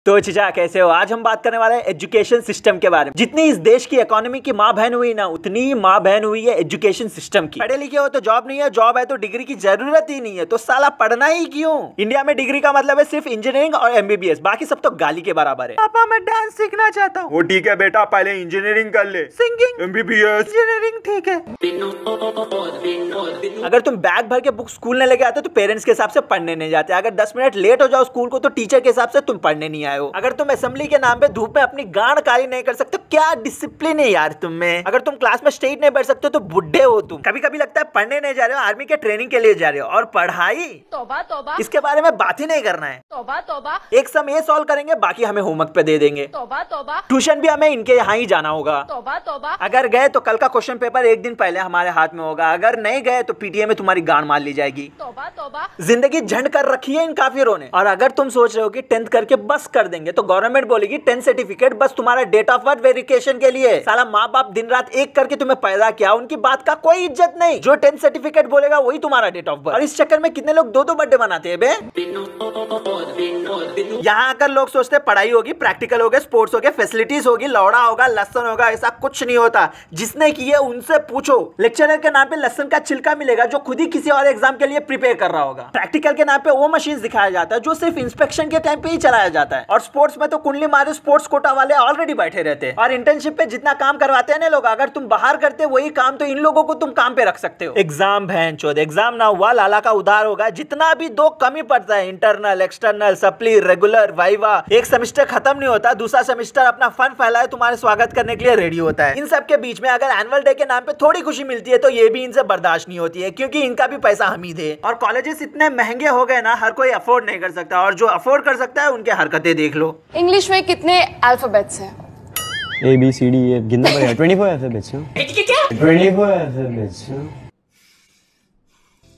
तो चीजा कैसे हो। आज हम बात करने वाले हैं एजुकेशन सिस्टम के बारे में। जितनी इस देश की इकोनॉमी की माँ बहन हुई ना, उतनी ही माँ बहन हुई है एजुकेशन सिस्टम की। पढ़े लिखे हो तो जॉब नहीं है, जॉब है तो डिग्री की जरूरत ही नहीं है, तो साला पढ़ना ही क्यों। इंडिया में डिग्री का मतलब है सिर्फ इंजीनियरिंग और एमबीबीएस, बाकी सब तो गाली के बराबर है। पापा मैं डांस सीखना चाहता हूँ। वो ठीक है बेटा, पहले इंजीनियरिंग कर ले। सिंगिंग, एमबीबीएस, इंजीनियरिंग ठीक है। अगर तुम बैग भर के बुक स्कूल नहीं लेके आते तो पेरेंट्स के हिसाब से पढ़ने नहीं जाते। अगर 10 मिनट लेट हो जाओ स्कूल को तो टीचर के हिसाब से तुम पढ़ने नहीं आए हो। अगर तुम असेंबली के नाम पे धूप में अपनी गांड काली नहीं कर सकते, क्या डिसिप्लिन है यार तुम में। अगर तुम क्लास में स्ट्रेट नहीं बैठ सकते तो बुढ़े हो तुम। कभी कभी लगता है पढ़ने नहीं जा रहे हो, आर्मी के ट्रेनिंग के लिए जा रहे हो। और पढ़ाई तौबा तौबा, इसके बारे में बात ही नहीं करना है। तौबा तौबा, एक सम ये सॉल्व करेंगे, बाकी हमें होमवर्क पे दे देंगे। तौबा तौबा, ट्यूशन भी हमें इनके यहाँ ही जाना होगा। तौबा तौबा, अगर गए तो कल का क्वेश्चन पेपर एक दिन पहले हमारे हाथ में होगा। अगर नहीं गए तो पीटीए में तुम्हारी गांड मार ली जाएगी। तौबा तौबा, जिंदगी झंड कर रखी है इन काफिरों ने। और अगर तुम सोच रहे हो कि 10th करके बस कर देंगे तो गवर्नमेंट बोलेगी 10th सर्टिफिकेट बस तुम्हारा डेट ऑफ बर्थ वेरिफिकेशन के लिए। साला माँ बाप दिन रात एक करके तुम्हें पैदा किया, उनकी बात का कोई इज्जत नहीं। जो 10th सर्टिफिकेट बोलेगा वही तुम्हारा डेट ऑफ बर्थ। और इस चक्कर में कितने लोग दो बर्थडे बनाते हैं बे। यहाँ आकर लोग सोचते पढ़ाई होगी, प्रैक्टिकल हो गए, स्पोर्ट्स हो गए, फैसिलिटीज होगी, लौड़ा होगा, लसन होगा। ऐसा कुछ नहीं होता। जिसने किए उनसे पूछो। लेक्चरर के नाम पे लसन का छिलका मिलेगा जो खुद ही किसी और एग्जाम के लिए प्रिपेयर कर रहा होगा। प्रैक्टिकल के नाम पे वो मशीन दिखाया जाता है जो सिर्फ इंस्पेक्शन के टाइम पे ही चलाया जाता है। और स्पोर्ट्स में तो कुंडली मारे स्पोर्ट्स कोटा वाले ऑलरेडी बैठे रहते हैं। और इंटर्नशिप पे जितना काम करवाते हैं ना लोग, अगर तुम बाहर करते वही काम तो इन लोगों को तुम काम पे रख सकते हो। एग्जाम बहन चोद, एग्जाम ना हुआ लाला का उधार होगा। जितना भी दो कमी पड़ता है, internal, external, supply, regular, viva, एक सेमेस्टर खत्म नहीं होता, दूसरा सेमेस्टर अपना फन फैलाए तुम्हारे स्वागत करने के लिए रेडी होता है। इन सब के बीच में अगर एनुअल डे के नाम पे थोड़ी खुशी मिलती है तो ये भी इनसे बर्दाश्त नहीं होती है, क्योंकि इनका भी पैसा हम ही दे। और कॉलेजेस इतने महंगे हो गए ना, हर कोई अफोर्ड नहीं कर सकता। और जो अफोर्ड कर सकता है उनके हरकतें देख लो। इंग्लिश में कितने अल्फाबेट्स हैं? A B C D E F गिनना पड़ेगा। 24 अल्फाबेट्स हैं। क्या 24 अल्फाबेट्स हैं।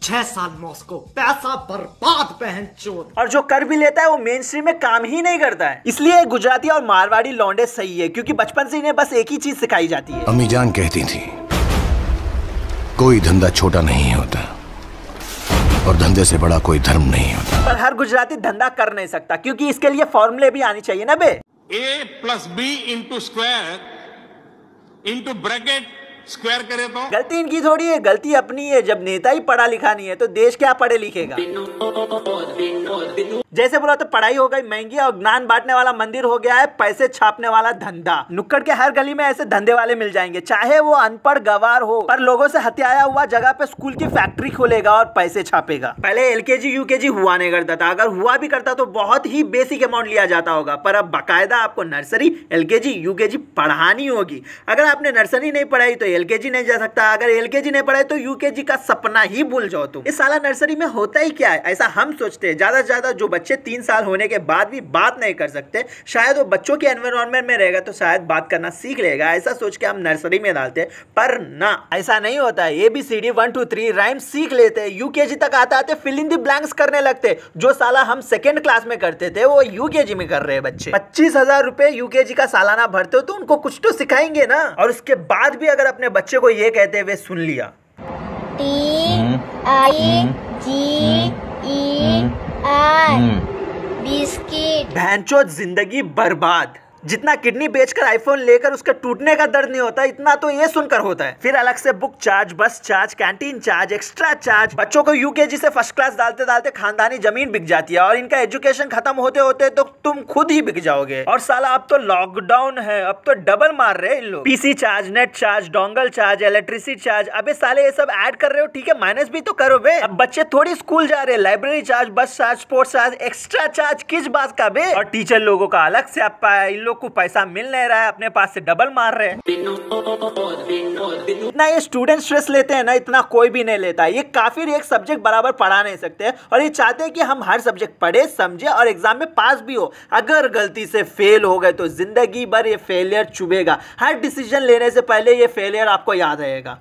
6 साल मॉस्को, पैसा बर्बाद बहन चोद। और जो कर भी लेता है वो मेन स्ट्रीम में काम ही नहीं करता है। इसलिए गुजराती और मारवाड़ी लौंडे सही है, क्योंकि बचपन से इन्हें बस एक ही चीज सिखाई जाती है। अम्मी जान कहती थी कोई धंधा छोटा नहीं होता और धंधे से बड़ा कोई धर्म नहीं होता। पर हर गुजराती धंधा कर नहीं सकता, क्योंकि इसके लिए फॉर्मूले भी आनी चाहिए ना बे। A+B into square into bracket square करे तो गलती इनकी थोड़ी है, गलती अपनी है। जब नेता ही पढ़ा लिखा नहीं है तो देश क्या पढ़े लिखेगा। जैसे बोला तो पढ़ाई हो गई महंगी और ज्ञान बांटने वाला मंदिर हो गया है पैसे छापने वाला धंधा। नुक्कड़ के हर गली में ऐसे धंधे वाले मिल जाएंगे, चाहे वो अनपढ़ गवार हो, पर लोगों से हत्याया हुआ जगह पे स्कूल की फैक्ट्री खोलेगा और पैसे छापेगा। पहले LKG UKG हुआ नहीं करता था, अगर हुआ भी करता तो बहुत ही बेसिक अमाउंट लिया जाता होगा। पर अब बाकायदा आपको नर्सरी, LKG UKG पढ़ानी होगी। अगर आपने नर्सरी नहीं पढ़ाई तो LKG नहीं जा सकता, अगर LKG नहीं पढ़ाई तो UKG का सपना ही भूल जाओ तुम। इस साला नर्सरी में होता ही क्या है, ऐसा हम सोचते हैं। ज्यादा से ज्यादा जो बच्चे 3 साल होने के बाद भी बात नहीं कर सकते, शायद वो बच्चों के एनवायरनमेंट में रहेगा तो शायद बात करना सीख लेगा, ऐसा सोच के हम नर्सरी में डालते हैं। पर ना, ऐसा नहीं होता है। ABCD 1 2 3 राइम सीख लेते हैं, UKG तक आते फिल इन द ब्लैंक्स करने लगते। जो साला हम 2nd क्लास में करते थे वो UKG में कर रहे हैं बच्चे। 25,000 रुपए UKG का सालाना भरते हो तो उनको कुछ तो सिखाएंगे ना। और उसके बाद भी अगर अपने बच्चे को ये कहते हुए सुन लिया TIGER बिस्किट, भैंचोद जिंदगी बर्बाद। जितना किडनी बेचकर आईफोन लेकर उसका टूटने का दर्द नहीं होता, इतना तो ये सुनकर होता है। फिर अलग से बुक चार्ज, बस charge, canteen charge, extra charge. बच्चों को UKG से फर्स्ट क्लास डालते डालते खानदानी जमीन बिक जाती है और इनका एजुकेशन खत्म होते होते तो तुम खुद ही बिक जाओगे। और साला अब तो लॉकडाउन है, अब तो डबल मार रहे हैं इन लोग। PC charge, net charge, dongle charge, electricity charge. अबे साले ये सब ऐड कर रहे हो, ठीक है, माइनस भी तो करो बे। अब बच्चे थोड़ी स्कूल जा रहे हैं, लाइब्रेरी चार्ज, बस charge, sports charge, extra charge किस बात का बे। और टीचर लोगों का अलग से अप्पा है, इन लोग को पैसा मिल नहीं रहा है, अपने पास से डबल मार रहे हैं। इतना ये स्टूडेंट स्ट्रेस लेते हैं ना, इतना कोई भी नहीं लेता। ये काफिर एक सब्जेक्ट बराबर पढ़ा नहीं सकते और ये चाहते हैं कि हम हर सब्जेक्ट पढ़े, समझे और एग्जाम में पास भी हो। अगर गलती से फेल हो गए तो जिंदगी भर ये फेलियर चुभेगा। हर डिसीजन लेने से पहले ये फेलियर आपको याद रहेगा।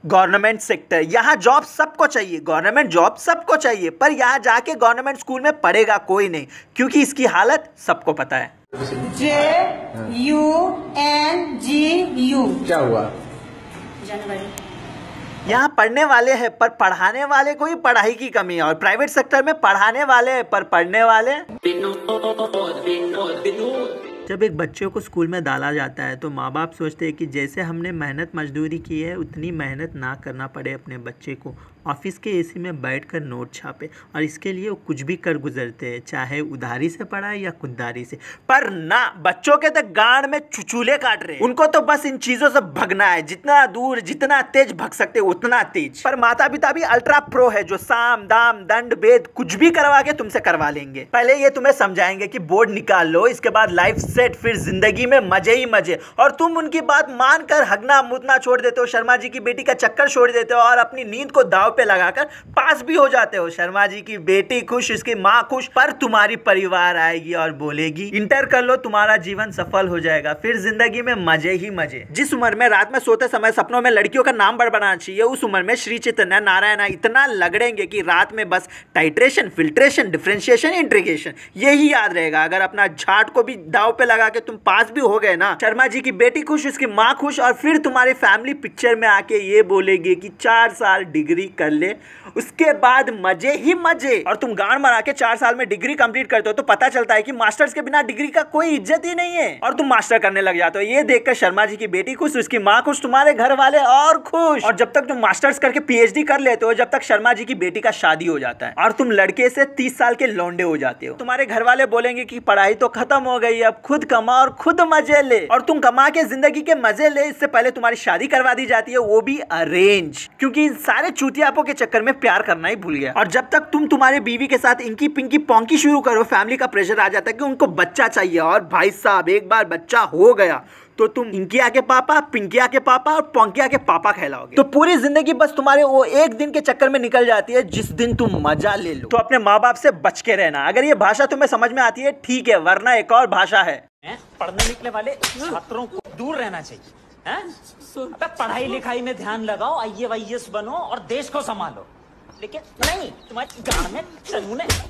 गवर्नमेंट सेक्टर, यहाँ जॉब सबको चाहिए, गवर्नमेंट जॉब सबको चाहिए, पर यहाँ जाके गवर्नमेंट स्कूल में पढ़ेगा कोई नहीं, क्योंकि इसकी हालत सबको पता है। JUNGU क्या हुआ? जनवरी यहाँ पढ़ने वाले हैं पर पढ़ाने वाले को ही पढ़ाई की कमी है, और प्राइवेट सेक्टर में पढ़ाने वाले हैं पर पढ़ने वाले। जब एक बच्चे को स्कूल में डाला जाता है तो माँ बाप सोचते हैं कि जैसे हमने मेहनत मजदूरी की है उतनी मेहनत ना करना पड़े अपने बच्चे को, ऑफिस के एसी में बैठकर नोट छापे, और इसके लिए वो कुछ भी कर गुजरते हैं, चाहे उधारी से पढ़ाए या खुददारी से। पर ना, बच्चों के तो गांड में चुचूले काट रहे, उनको तो बस इन चीजों से भगना है, जितना दूर जितना तेज भग सकते उतना तेज। पर माता पिता भी अल्ट्रा प्रो है, जो साम दाम दंड भेद कुछ भी करवा के तुमसे करवा लेंगे। पहले ये तुम्हें समझाएंगे कि बोर्ड निकाल लो, इसके बाद लाइफ सेट, फिर जिंदगी में मजे ही मजे, और तुम उनकी बात मानकर हगना मुतना छोड़ देते हो, शर्मा जी की बेटी का चक्कर छोड़ देते हो और अपनी नींद को दाव पे लगाकर पास भी हो जाते हो। शर्मा जी की बेटी खुश, इसकी माँ खुश, पर तुम्हारी परिवार आएगी और बोलेगी इंटर कर लो, तुम्हारा जीवन सफल हो जाएगा, फिर जिंदगी में मजे ही मजे। जिस उम्र में रात में सोते समय सपनों में लड़कियों का नाम बढ़ाना चाहिए, उस उम्र में श्री चैतन्य नारायण इतना लगड़ेंगे कि रात में बस टाइट्रेशन, फिल्ट्रेशन, डिफरेंशिएशन, इंटीग्रेशन यही याद रहेगा। अगर अपना झाट को भी दाव पे लगा के तुम पास भी हो गए ना, शर्मा जी की बेटी खुश, उसकी माँ खुश, और फिर तुम्हारी फैमिली पिक्चर में आके ये बोलेगी कि 4 साल डिग्री कर ले, उसके बाद मजे ही मजे। और तुम गांड मरा के 4 साल में डिग्री कंप्लीट करते हो तो पता चलता है कि मास्टर्स के बिना डिग्री का कोई इज्जत ही नहीं है, और तुम मास्टर करने लग जाते हो। ये देखकर शर्मा जी की बेटी खुश, उसकी माँ खुश, तुम्हारे घर वाले और खुश। और जब तक तुम मास्टर्स करके पीएचडी कर लेते हो, जब तक शर्मा जी की बेटी का शादी हो जाता है और तुम लड़के से 30 साल के लौंडे हो जाते हो। तुम्हारे घर वाले बोलेंगे कि पढ़ाई तो खत्म हो गई, अब खुद कमा और खुद मजे ले, और तुम कमा के जिंदगी के मजे ले। इससे पहले तुम्हारी शादी करवा दी जाती है, वो भी अरेंज, क्योंकि इन सारे चूतियापों के चक्कर में प्यार करना ही भूल गया। और जब तक तुम तुम्हारी बीवी के साथ इंकी पिंकी पोंकी शुरू करो, फैमिली का प्रेशर आ जाता है कि उनको बच्चा चाहिए, और भाई साहब एक बार बच्चा हो गया तो तुम इंकिया के पापा, पिंकिया के पापा और पोंकिया के पापा कहलाओगे। तो पूरी जिंदगी बस तुम्हारे वो एक दिन के चक्कर में निकल जाती है जिस दिन तुम मजा ले लो। तो अपने माँ बाप से बच के रहना। अगर ये भाषा तुम्हें समझ में आती है ठीक है, वरना एक और भाषा है। पढ़ने निकले वाले छात्रों को दूर रहना चाहिए। अबे पढ़ाई लिखाई में ध्यान लगाओ, IAS बनो और देश को संभालो, लेकिन नहीं, तुम्हारे गांड में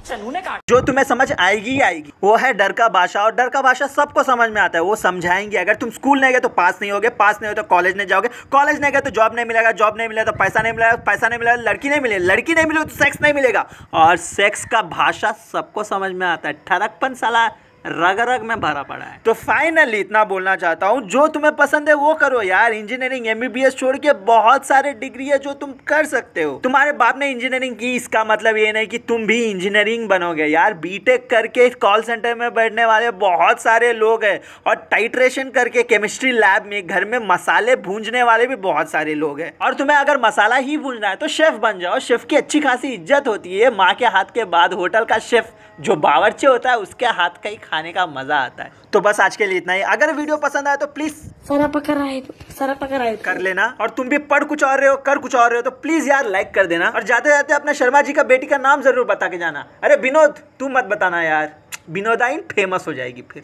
चनूने काट। जो तुम्हें समझ आएगी ही आएगी, वो है डर का भाषा, और डर का भाषा सबको समझ में आता है, वो समझाएंगे। अगर तुम स्कूल नहीं गए तो पास नहीं होगे, पास नहीं हो तो कॉलेज नहीं जाओगे, कॉलेज नहीं गए तो जॉब नहीं मिलेगा, जॉब नहीं मिलेगा तो पैसा नहीं मिलेगा, पैसा नहीं मिलेगा लड़की नहीं मिलेगी, लड़की नहीं मिलेगी तो सेक्स नहीं मिलेगा, और सेक्स का भाषा सबको समझ में आता है। ठरकपन साला रग रग में भरा पड़ा है। तो फाइनली इतना बोलना चाहता हूँ, जो तुम्हें पसंद है वो करो यार। इंजीनियरिंग MBBS छोड़ के बहुत सारे डिग्री है जो तुम कर सकते हो। तुम्हारे बाप ने इंजीनियरिंग की, इसका मतलब ये नहीं कि तुम भी इंजीनियरिंग बनोगे यार। बीटेक करके कॉल सेंटर में बैठने वाले बहुत सारे लोग हैं, और टाइट्रेशन करके केमिस्ट्री लैब में घर में मसाले भूंजने वाले भी बहुत सारे लोग हैं। और तुम्हें अगर मसाला ही भूंजना है तो शेफ बन जाओ, शेफ की अच्छी खासी इज्जत होती है। माँ के हाथ के बाद होटल का शेफ जो बावर्ची होता है उसके हाथ का ही खाने का मजा आता है। तो बस आज के लिए इतना ही। अगर वीडियो पसंद आए तो प्लीज सारा पकड़ कर लेना, और तुम भी पढ़ कुछ और रहे हो, कर कुछ और रहे हो तो प्लीज यार लाइक कर देना, और जाते जाते अपने शर्मा जी का बेटी का नाम जरूर बता के जाना। अरे विनोद तू मत बताना यार, विनोदाइन फेमस हो जाएगी फिर।